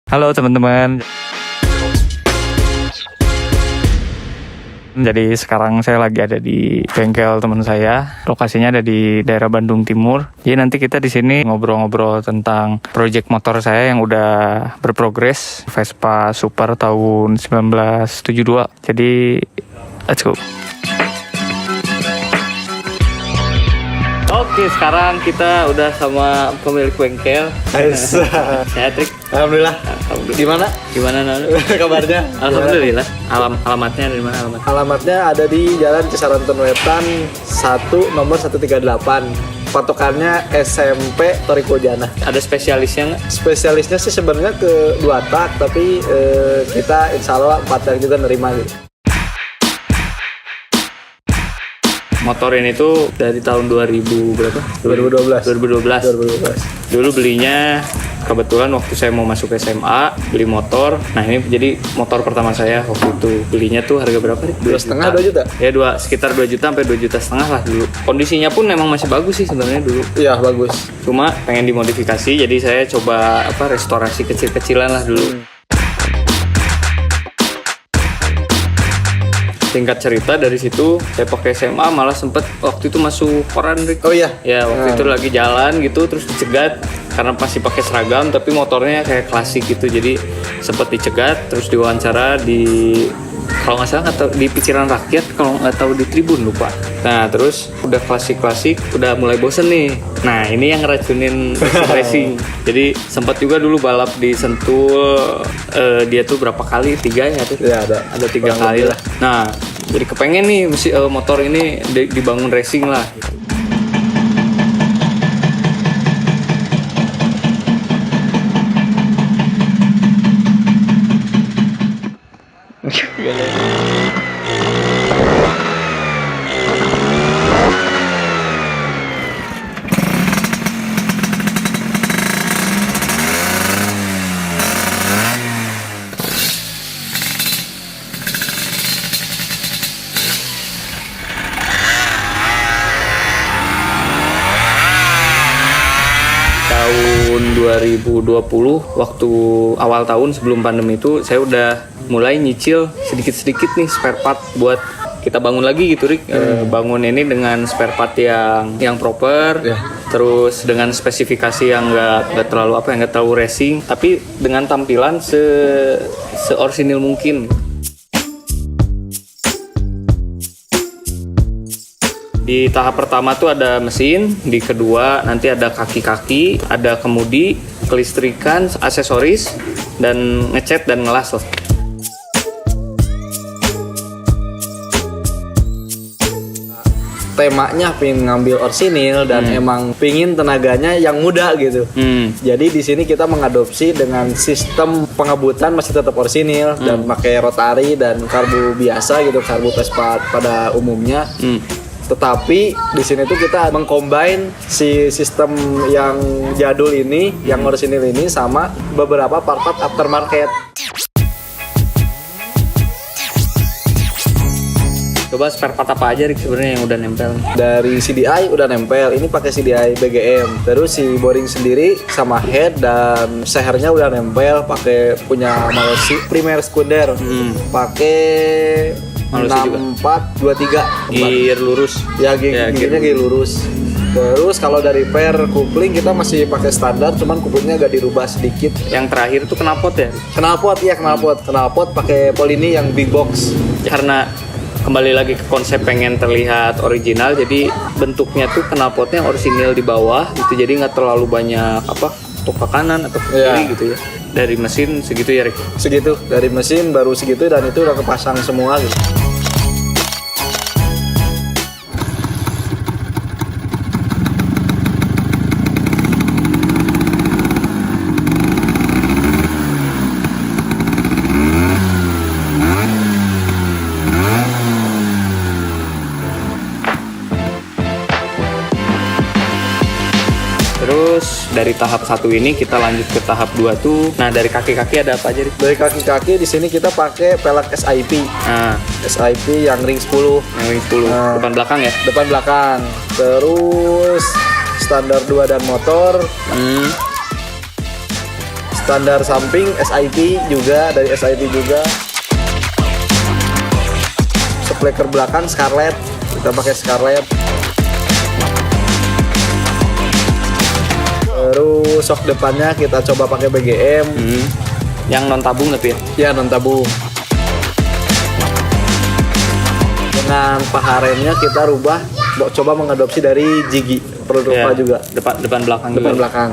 Halo teman-teman. Jadi sekarang saya lagi ada di bengkel teman saya. Lokasinya ada di daerah Bandung Timur. Jadi nanti kita di sini ngobrol-ngobrol tentang project motor saya yang udah berprogres, Vespa Super tahun 1972. Jadi let's go. Oke, sekarang kita udah sama pemilik bengkel. Saya Trik. Alhamdulillah. Gimana Nanu? Kabarnya? Alhamdulillah. Alamatnya dari mana alamat? Alamatnya ada di Jalan Cisaranten Wetan 1 nomor 138. Patokannya SMP Toriko Jana. Ada spesialisnya nggak? Spesialisnya sih sebenarnya ke 2 tak, tapi kita insya Allah 4 tak juga nerima gitu. Motor ini tuh dari tahun 2000 berapa? 2012. Dulu belinya kebetulan waktu saya mau masuk SMA, beli motor. Nah ini jadi motor pertama saya waktu itu. Belinya tuh harga berapa nih? 2,5 juta. Ya sekitar 2 juta sampai 2,5 juta lah dulu. Kondisinya pun memang masih bagus sih sebenarnya dulu. Iya bagus. Cuma pengen dimodifikasi, jadi saya coba restorasi kecil-kecilan lah dulu. Singkat cerita dari situ saya pakai SMA malah sempet waktu itu masuk koran, Rick. Oh iya. Ya waktu itu lagi jalan gitu terus dicegat karena masih pakai seragam tapi motornya kayak klasik gitu, jadi sempet dicegat terus diwawancara di kalau nggak salah di Pikiran Rakyat, kalau nggak tahu di Tribun lupa. Nah terus udah klasik udah mulai bosen nih. Nah ini yang ngeracunin racing. Jadi sempat juga dulu balap di Sentul, dia tuh berapa kali? 3 ya tuh? Ya Ada 3 kali lah. Nah jadi kepengen nih motor ini dibangun racing lah. Tahun 2020 waktu awal tahun sebelum pandemi itu saya udah mulai nyicil sedikit-sedikit nih spare part buat kita bangun lagi gitu, Rick. Bangun ini dengan spare part yang proper, terus dengan spesifikasi yang nggak terlalu racing, tapi dengan tampilan se-orisinil mungkin. Di tahap pertama tuh ada mesin, di kedua nanti ada kaki-kaki, ada kemudi, kelistrikan, aksesoris, dan ngecat dan ngelas loh. Temanya pengen ngambil orsinil dan emang pingin tenaganya yang muda gitu. Jadi di sini kita mengadopsi dengan sistem pengebutan masih tetap orsinil dan pakai rotari dan karbu biasa gitu, karbu Vespa pada umumnya. Tetapi di sini tuh kita mengcombine si sistem yang jadul ini, yang orisinil ini sama beberapa part-part aftermarket. Coba spare part apa aja, Rick, sebenarnya yang udah nempel? Dari CDI udah nempel, ini pakai CDI BGM. Terus si boring sendiri sama head dan sehernya udah nempel, pakai punya Malusi primer sekunder. Pakai 6423 gear lurus. Ya, gearnya gear lurus. Terus kalau dari pair coupling kita masih pakai standar, cuman couplingnya agak dirubah sedikit. Yang terakhir tuh knalpot ya? Knalpot pakai Polini yang big box. Karena kembali lagi ke konsep pengen terlihat original, jadi bentuknya tuh knalpotnya orisinil di bawah gitu, jadi nggak terlalu banyak untuk ke kanan atau ke kiri gitu ya. Dari mesin segitu ya, Rick? Segitu, dari mesin baru segitu dan itu udah kepasang semua gitu. Terus dari tahap 1 ini kita lanjut ke tahap 2 tuh. Nah, dari kaki-kaki ada apa aja, Rick? Dari kaki-kaki di sini kita pakai pelek SIP. SIP yang ring 10. Yang ring 10. Depan belakang ya? Depan belakang. Terus standar 2 dan motor. Standar samping SIP juga, dari SIP juga. Splaker belakang Scarlett, kita pakai Scarlett. Terus shock depannya kita coba pakai BGM. Yang non tabung tapi ya? Ya, non tabung. Dengan paha remnya kita rubah, coba mengadopsi dari Jiggy produk Ya, juga. depan belakang Depan juga. belakang.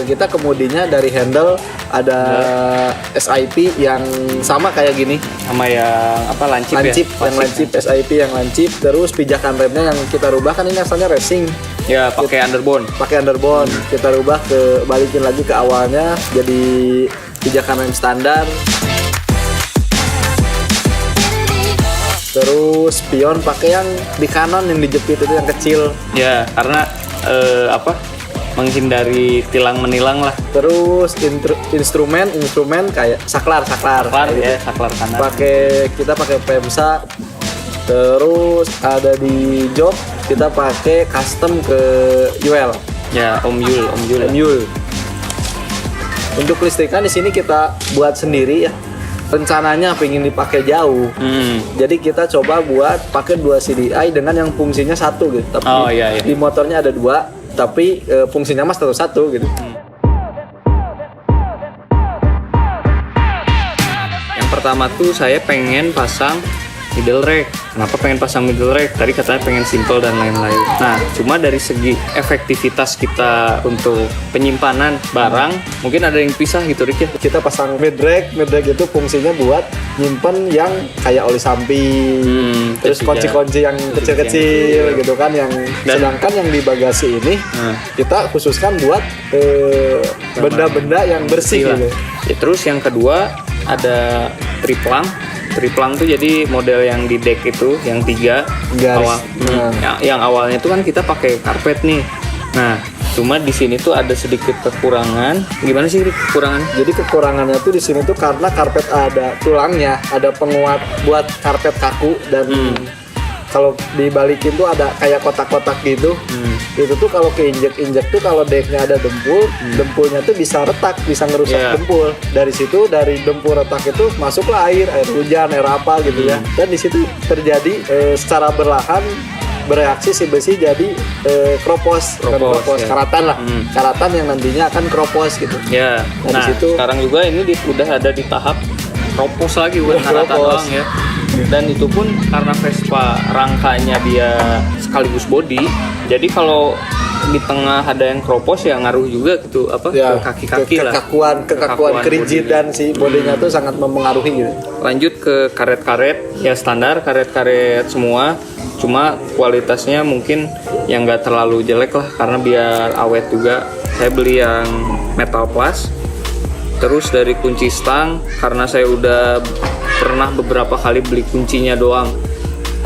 Kita kemudinya dari handle ada SIP yang sama kayak gini, Sama yang apa lancip, lancip, ya? yang lancip, SIP yang lancip. Terus pijakan remnya yang kita rubah, kan ini asalnya racing, Ya, pakai underbone. pakai underbone. Kita rubah balikin lagi ke awalnya jadi pijakan rem standar. Terus spion pakai yang di kanan yang dijepit itu yang kecil. Ya, karena menghindari tilang menilang lah. Terus instrumen kayak saklar Saklar kayak gitu. ya, saklar kanan. Kita pakai PEMSA. Terus ada di jok kita pakai custom ke UL. Ya, Om Yul. Yul. Untuk listrikan di sini kita buat sendiri ya. Rencananya pengen dipakai jauh. Jadi kita coba buat pakai 2 CDI dengan yang fungsinya satu gitu. Tapi Oh, iya. di motornya ada 2, tapi fungsinya mas tetap satu gitu. Yang pertama tuh saya pengen pasang middle rack. Kenapa pengen pasang middle rack? Tadi katanya pengen simple dan lain-lain. Nah, cuma dari segi efektivitas kita untuk penyimpanan barang, mungkin ada yang pisah gitu, Rick ya. Kita pasang mid rack itu fungsinya buat nyimpen yang kayak oli samping, terus juga kunci-kunci yang kecil-kecil gitu kan, yang sedangkan yang di bagasi ini kita khususkan buat benda-benda yang bersih lah. gitu. Ya, terus yang kedua ada triplang. Triplang tuh jadi model yang di deck itu yang 3 Garis. awal. Yang awalnya itu kan kita pakai karpet nih. Nah, cuma di sini tuh ada sedikit kekurangan. Gimana sih kekurangan? Jadi kekurangannya tuh di sini tuh karena karpet ada tulangnya, ada penguat buat karpet kaku, dan kalau dibalikin tuh ada kayak kotak-kotak gitu. Itu tuh kalau keinjek-injek tuh kalau decknya ada dempulnya tuh bisa retak, bisa ngerusak dempul. Dari situ, dari dempul retak itu masuklah air hujan, air apa gitu ya. Dan di situ terjadi secara berlahan bereaksi si besi jadi kropos, ya. karatan lah. Karatan yang nantinya akan kropos gitu. Ya. Dari Nah, situ- sekarang juga ini udah ada di tahap kropos lagi, bukan karatan Kropos. doang ya. Dan itu pun karena Vespa rangkanya dia sekaligus body, jadi kalau di tengah ada yang kropos ya ngaruh juga gitu Ya, ke kaki-kaki lah. kekakuan kerigidan si bodinya tuh sangat mempengaruhi gitu. Lanjut ke karet-karet, ya standar karet-karet semua, cuma kualitasnya mungkin yang nggak terlalu jelek lah karena biar awet juga. Saya beli yang metal plus. Terus dari kunci stang, karena saya udah pernah beberapa kali beli kuncinya doang,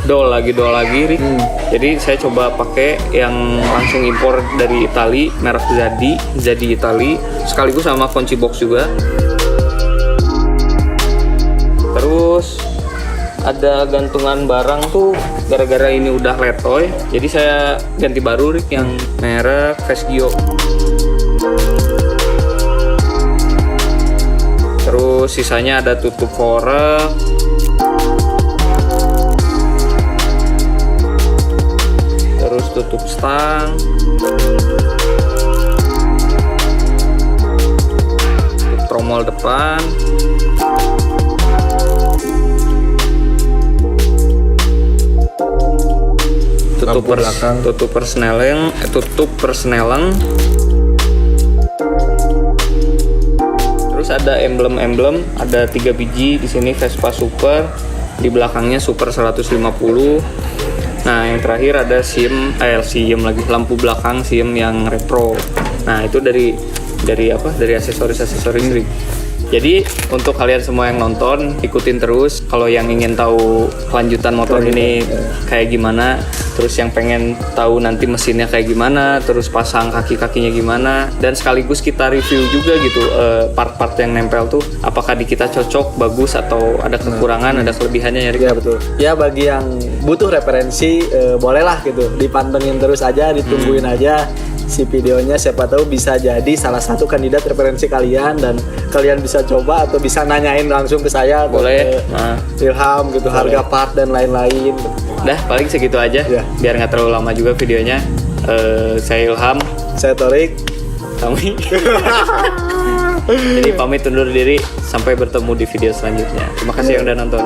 dol lagi Rick. Jadi saya coba pakai yang langsung impor dari Itali, merek Zadi Itali, sekaligus sama kunci box juga. Terus ada gantungan barang tuh, gara-gara ini udah letoy, jadi saya ganti baru Rick, yang merek Vesgio. Terus sisanya ada tutup forek, terus tutup stang, tutup tromol depan, tutup persneleng. Terus ada emblem-emblem, ada 3 biji di sini Vespa Super, di belakangnya Super 150. Nah, yang terakhir ada SIM lagi, lampu belakang SIM yang repro. Nah, itu dari aksesoris Rick. Jadi untuk kalian semua yang nonton, ikutin terus. Kalau yang ingin tahu kelanjutan motor ini kayak gimana, terus yang pengen tahu nanti mesinnya kayak gimana, terus pasang kaki-kakinya gimana, dan sekaligus kita review juga gitu part-part yang nempel tuh, apakah di kita cocok, bagus, atau ada kekurangan, ada kelebihannya ya Rik? Ya betul. Ya bagi yang butuh referensi, bolehlah gitu, dipantengin terus aja, ditungguin aja si videonya, siapa tahu bisa jadi salah satu kandidat referensi kalian dan kalian bisa coba atau bisa nanyain langsung ke saya, boleh, ke Ilham gitu, harga part dan lain-lain. Dah paling segitu aja Ya. biar nggak terlalu lama juga videonya. Saya Ilham, Saya Torik. kami jadi pamit undur diri, sampai bertemu di video selanjutnya. Terima kasih yang udah nonton.